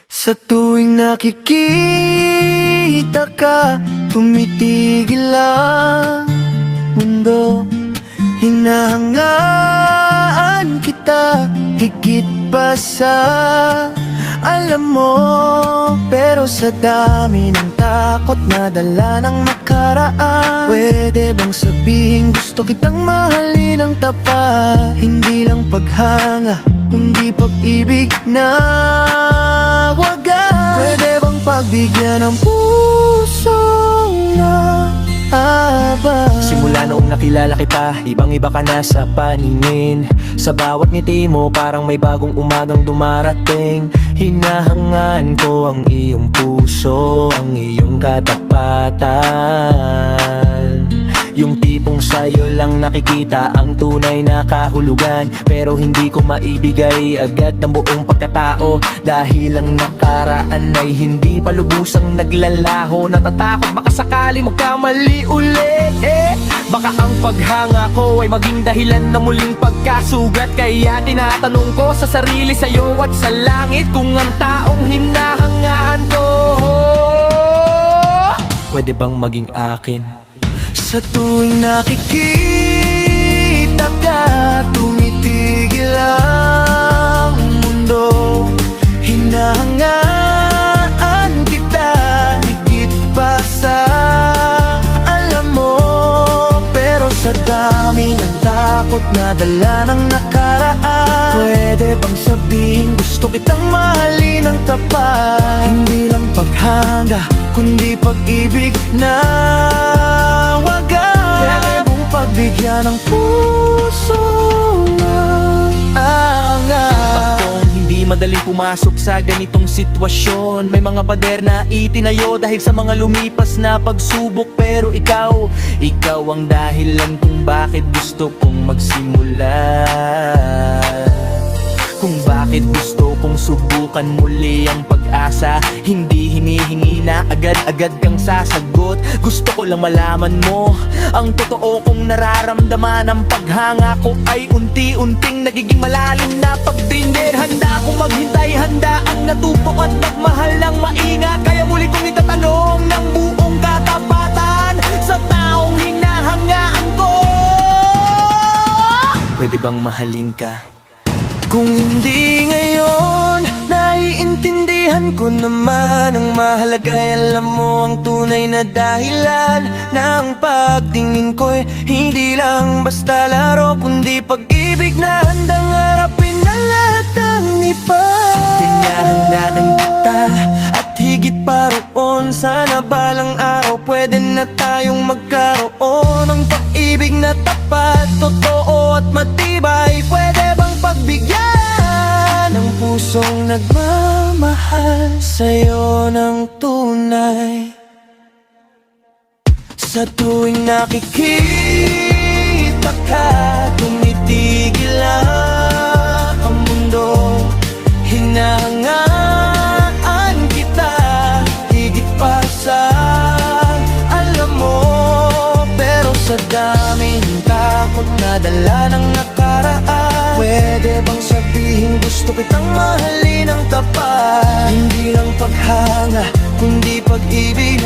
Sa tuwing nakikita ka, tumitigil ang mundo. Hinahangaan kita, higit pa sa alam mo. Pero sa dami ng takot na dala ng nakaraan, pwede bang sabihin gusto kitang mahalin ng tapat? Hindi lang paghanga, kundi pag-ibig na wagas. Pwede bang pagbigyan ng puso na aba? Simula noong nakilala kita, ibang-iba ka na sa paningin. Sa bawat ngiti mo, parang may bagong umagang dumarating. Hinahangaan ko ang iyong puso, ang iyong katapatan. Yung tipong sa'yo lang nakikita ang tunay na kahulugan, pero hindi ko maibigay agad ng buong pagkatao. Dahil ang nakaraan ay hindi pa lubusang naglalaho. Natatakot baka sakali magkamali uli, baka ang paghanga ko ay maging dahilan na muling pagkasugat. Kaya tinatanong ko sa sarili, sa'yo at sa langit, kung ang taong hinahangaan ko pwede bang maging akin? Sa tuwing nakikita ka, tumitigil ang mundo. Hinahangaan kita, higit pa sa alam mo. Pero sa dami ng takot na dala ng nakaraan, pwede bang sabihin gusto kitang mahalin ng tapat? Hindi lang paghanga, kundi pag-ibig na wagas. Pwede mong pagbigyan ng puso ng angas. Akong hindi madaling pumasok sa ganitong sitwasyon. May mga pader na itinayo dahil sa mga lumipas na pagsubok. Pero ikaw ang dahilan kung bakit gusto kong magsimula, kung bakit gusto kong subukan muli ang pag-asa. Hindi hinihingi na agad-agad kang sasagot. Gusto ko lang malaman mo ang totoo kong nararamdaman. Ang paghanga ko ay unti-unting nagiging malalim na pagdindir. Handa akong maghintay, handa ang natupok at magmahal ng maingat. Kaya muli kong itatanong ng buong katapatan sa taong hinahangaan ko, pwede bang mahalin ka? Kung hindi ngayon, naiintindihan ko naman ang mahalaga. Alam mo ang tunay na dahilan ng pagtingin ko'y hindi lang basta laro, kundi pag-ibig na handang harapin na lahat ng iba. Hinahangaan kita at higit pa roon, sana balang araw pwede na tayong magkaroon ng pag-ibig na tapat, totoo at matibay. Pwede bang pagbigyan ng pusong nagmamahal sa'yo ng tunay? Sa tuwing nakikita ka, tumitigil ang mundo. Hinahangaan kita, higit pa sa alam mo. Pero sa dami ng takot na dala ng nakaraan, pwede bang sabihin gusto kitang mahalin ng tapat? Hindi lang paghanga, kundi pag-ibig